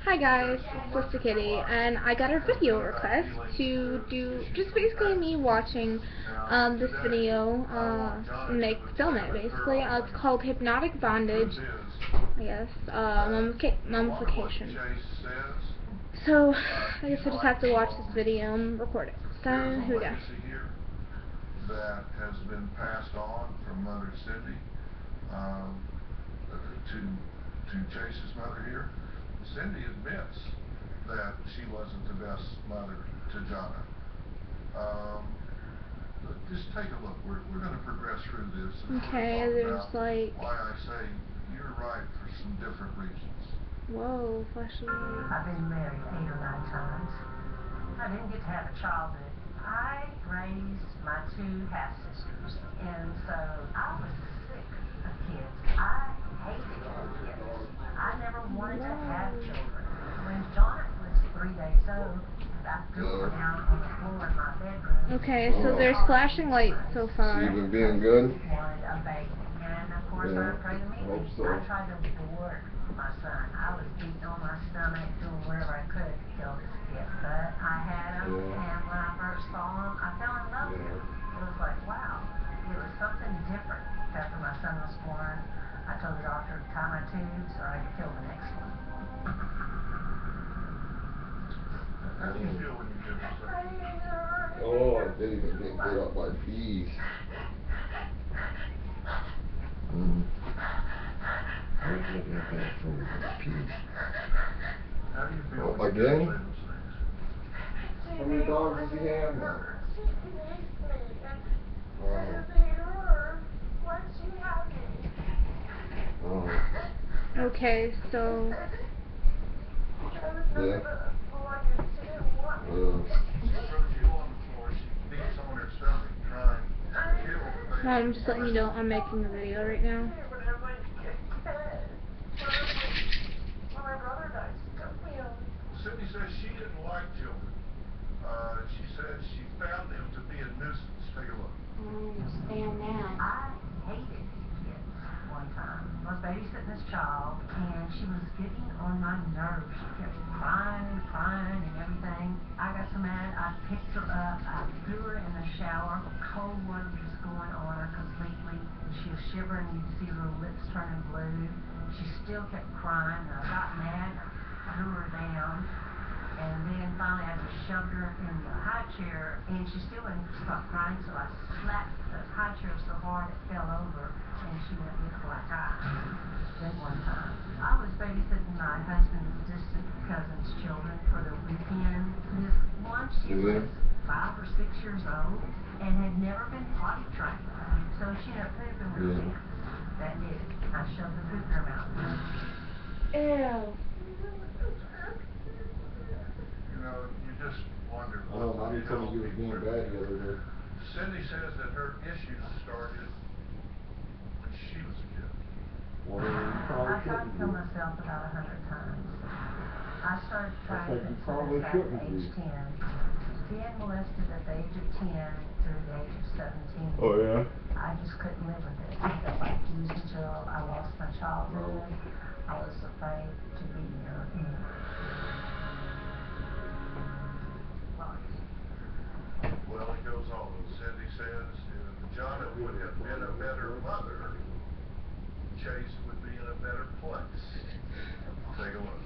Hi guys, it's Sister Kitty, and I got a video request to do just basically me watching this video, film it basically. It's called Hypnotic Bondage, I guess, Mummification. So, I guess I just have to watch this video and record it. So, here we go. That has been passed on from Mother Cindy to Chase's mother here. Cindy admits that she wasn't the best mother to Jonna. Just take a look. We're going to progress through this. And okay, there's like... why I say you're right for some different reasons. Whoa, flashing. I've been married 8 or 9 times. I didn't get to have a childhood. I raised my 2 half-sisters, and so I was sick of kids. I hated kids. I never wanted to have children. When John was 3 days old, I threw her down on the floor in my bedroom. Okay, so there's flashing lights so far. She been being good? Wanted a baby, and of course I prayed immediately. I tried to abort my son. I was beating on my stomach, doing whatever I could to kill this kid, but I had him, and when I first saw him, I fell in love with him. It was like, wow, it was something different. After my son was born, I told the doctor to tie my tubes or I could kill the next one. How do you feel when you give yourself? Oh, I didn't even get bit up by bees. I was looking at that from the peas. How do you feel when you again? say those things? How many dogs does he have now? Okay, so... Yeah. I'm just letting you know I'm making a video right now. Cindy says she didn't like children. She said she found them to be a nuisance. Take a look. I understand now. I hated kids one time. I was babysitting this child, and she was getting on my nerves. She kept crying and everything. I got so mad, I picked her up, I threw her in the shower. Cold water was going on her completely. And she was shivering, you could see her lips turning blue. She still kept crying, and I got mad, I threw her down. And then finally I just shoved her in the high chair, and she still wouldn't stop crying, so I slapped the high chair so hard it fell over, and she went with a black eye. Then one time, I was babysitting my husband's distant cousin's children for the weekend. This one, she was 5 or 6 years old, and had never been potty trained. So she ended up pooping with me. That did it. I shoved the poop in her mouth. Ew. You know, you just wonder Oh, Mommy told me you was being bad the other day. Cindy says that her issues started when she was a kid. Well, you I probably tried to kill shouldn't be. myself about 100 times. I started trying Like to you probably suicide shouldn't at be. age 10. Being molested at the age of 10 through the age of 17. Oh, yeah? I just couldn't live with it. I felt like losing until I lost my childhood. I was afraid to be near him. Well, it goes on. Cindy says if Jonna would have been a better mother, Chase would be in a better place. Take a look.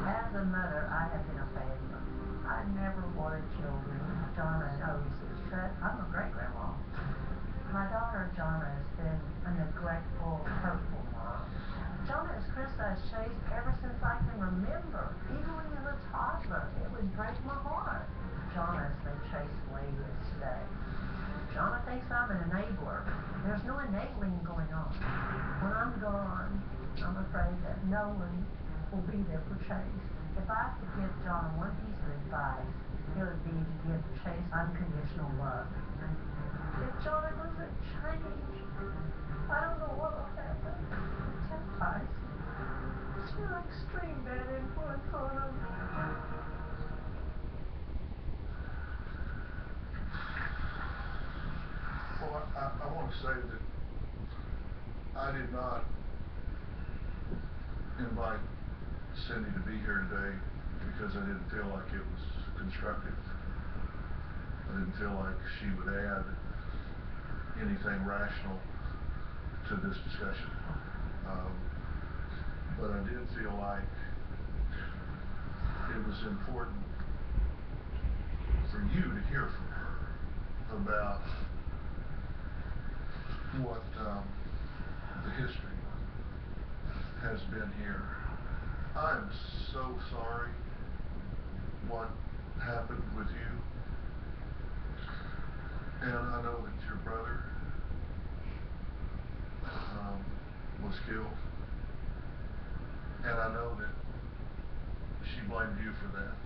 As a mother, I have been a failure. I never wanted children. Jonna knows this, but I'm a great-grandma. My daughter, Jonna, has been a neglectful, hurtful mom. Jonna has criticized Chase ever since I can remember. Even when he was a toddler, it would break my heart. Jonna has made Chase the way he is today. Jonna thinks I'm an enabler. There's no enabling going on. When I'm gone, I'm afraid that no one will be there for Chase. If I could give Jonna one piece of advice, it would be to give Chase unconditional love. If Jonna doesn't change, I don't know what will happen. Sometimes she's an extreme bad influence on him. Well, I want to say that I did not invite Cindy to be here today because I didn't feel like it was constructive. I didn't feel like she would add anything rational to this discussion. But I did feel like it was important for you to hear from her about what the history has been here. I am so sorry what happened with you. And I know that your brother was killed. And I know that she blamed you for that.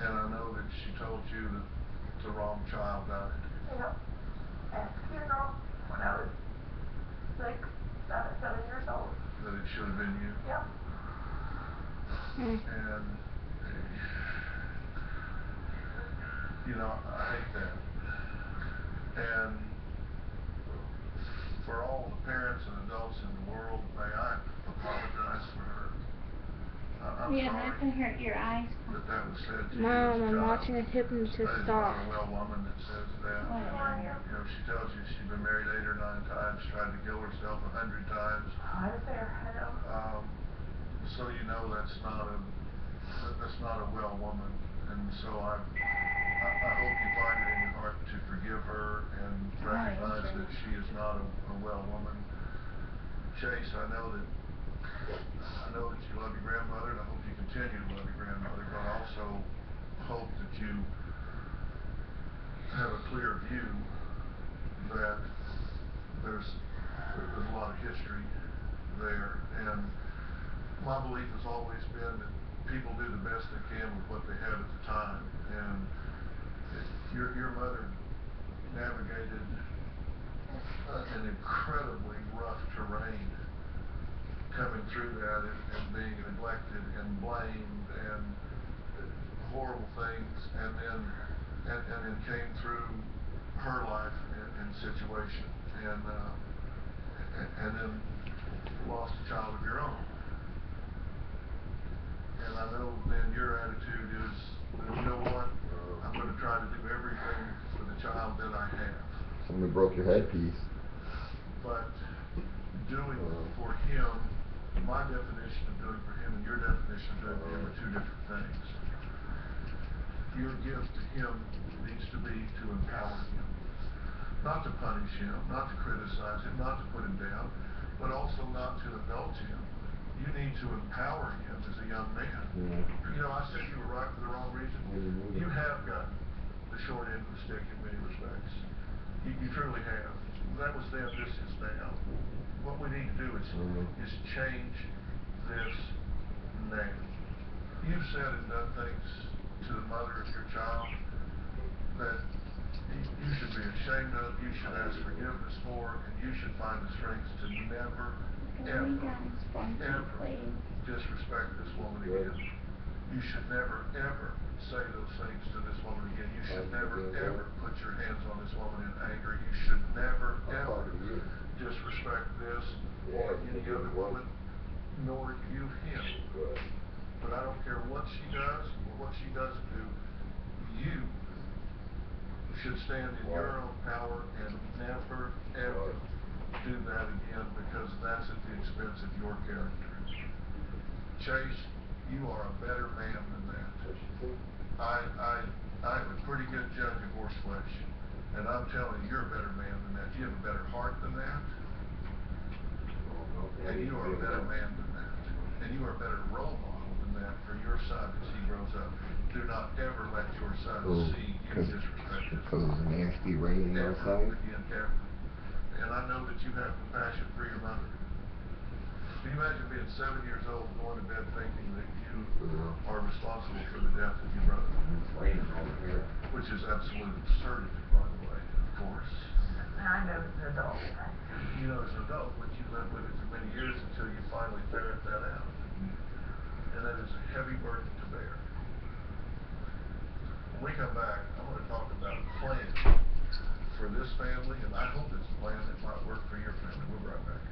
And I know that she told you that the wrong child died. Yep. At the funeral, when I was 6, 7 years old. That it should have been you. Yep. And, you know, I hate that. And for all the parents and adults in the world, may I apologize for her. I'm Yeah, sorry that can hurt your eyes. that was said to you Mom, as a I'm child. watching a hypnotist That is stop. not a well woman that says that. You know, she tells you she's been married 8 or 9 times, tried to kill herself 100 times. I was there, I know. So you know that's not a well woman. And so I hope you find it in your heart to forgive her and recognize that she is not a well woman. Chase, I know that you love your grandmother, and I hope you continue to love your grandmother, but I also hope that you have a clear view that there's a lot of history there. And my belief has always been that people do the best they can with what they have at the time. And your mother navigated an incredibly rough terrain coming through that and being neglected and blamed and horrible things, and then came through her life and situation, and then lost a child of your own. And I know then your attitude is, you know what, I'm going to try to do everything for the child that I have. Somebody broke your headpiece. But doing for him, my definition of doing for him and your definition of doing for him are two different things. Your gift to him needs to be to empower him. Not to punish him, not to criticize him, not to put him down, but also not to indulge him. You need to empower him as a young man. You know, I said you were right for the wrong reason. You have gotten the short end of the stick in many respects. You truly have. That was then, this is now. What we need to do is change this now. You've said and done things to the mother of your child that you should be ashamed of, you should ask forgiveness for, and you should find the strength to never, ever disrespect this woman again. You should never, ever say those things to this woman again. You should never, ever put your hands on this woman in anger. You should never, ever disrespect this or any other woman, nor you him. But I don't care what she does or what she doesn't do, you should stand in your own power and never, ever do that again, because that's at the expense of your character. Chase, you are a better man than that. I'm a pretty good judge of horseflesh, and I'm telling you, you're a better man than that. You have a better heart than that, and you are a better man than that, and you are a better role model than that for your son as he grows up. Do not ever let your son see you disrespect this Because it's nasty raining outside. again, ever. And I know that you have compassion for your mother. Can you imagine being 7 years old, going to bed thinking that you are responsible for the death of your brother? It's raining over here. Which is absolute absurdity, by the way, of course. I know as an adult. You know as an adult, but you lived with it for many years until you finally ferret that out. And that is a heavy burden to bear. When we come back, I'm going to talk about a plan for this family, and I hope it's a plan that might work for your family. We'll be right back.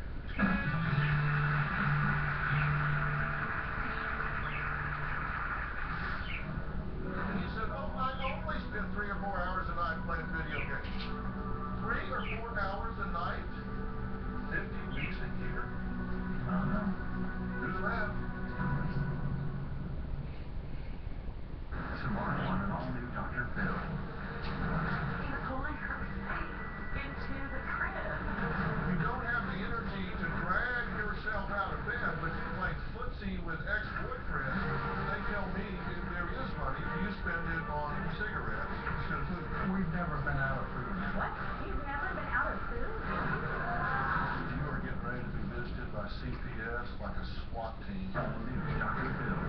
guess, like a SWAT team. Dr. Phil,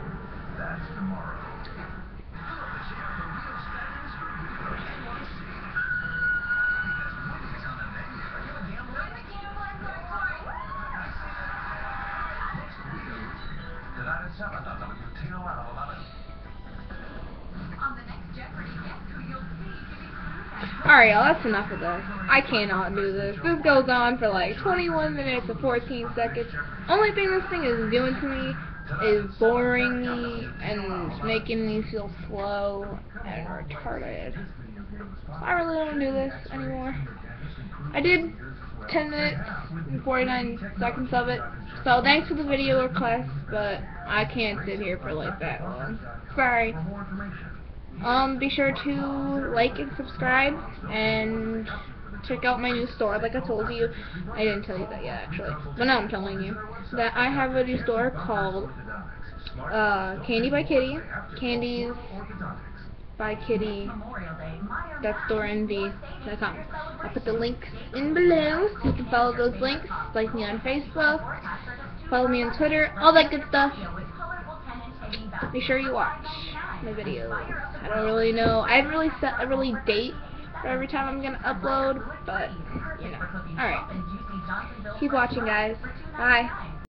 that's tomorrow. Alright, y'all, that's enough of this. I cannot do this. This goes on for like 21 minutes and 14 seconds. Only thing this thing is doing to me is boring me and making me feel slow and retarded. I really don't do this anymore. I did 10 minutes and 49 seconds of it, so thanks for the video request, but I can't sit here for like that long. Sorry. Be sure to like and subscribe and check out my new store. Like I told you, I didn't tell you that yet actually, but now I'm telling you that I have a new store called Candy by Kitty. Candies by Kitty. That's storenv.com. I'll put the links in below so you can follow those links. Like me on Facebook, follow me on Twitter, all that good stuff. Be sure you watch my videos. I don't really know. I haven't really set a really date for every time I'm gonna upload, but you know. Alright. Keep watching, guys. Bye.